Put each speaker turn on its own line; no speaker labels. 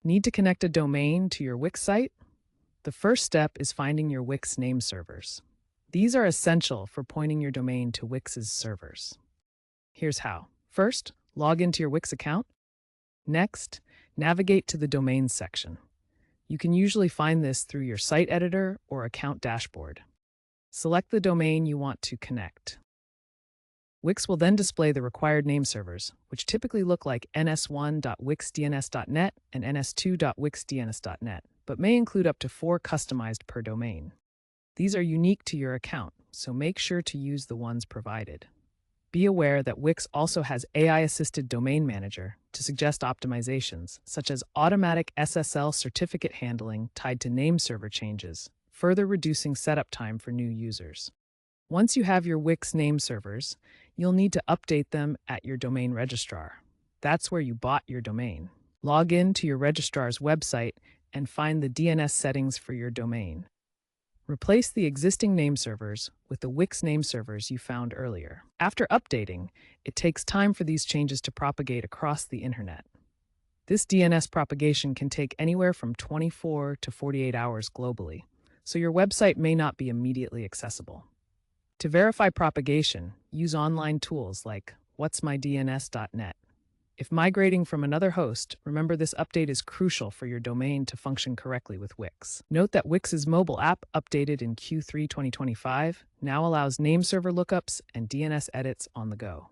Need to connect a domain to your Wix site? The first step is finding your Wix Nameservers. These are essential for pointing your domain to Wix's servers. Here's how. First, log into your Wix account. Next, navigate to the Domains section. You can usually find this through your site editor or account dashboard. Select the domain you want to connect. Wix will then display the required nameservers, which typically look like ns1.wixdns.net and ns2.wixdns.net, but may include up to 4 customized per domain. These are unique to your account, so make sure to use the ones provided. Be aware that Wix also has AI-assisted domain manager to suggest optimizations, such as automatic SSL certificate handling tied to nameserver changes, further reducing setup time for new users. Once you have your Wix nameservers, you'll need to update them at your domain registrar. That's where you bought your domain. Log in to your registrar's website and find the DNS settings for your domain. Replace the existing nameservers with the Wix nameservers you found earlier. After updating, it takes time for these changes to propagate across the internet. This DNS propagation can take anywhere from 24 to 48 hours globally, so your website may not be immediately accessible. To verify propagation, use online tools like whatsmydns.net. If migrating from another host, remember this update is crucial for your domain to function correctly with Wix. Note that Wix's mobile app, updated in Q3 2025, now allows nameserver lookups and DNS edits on the go.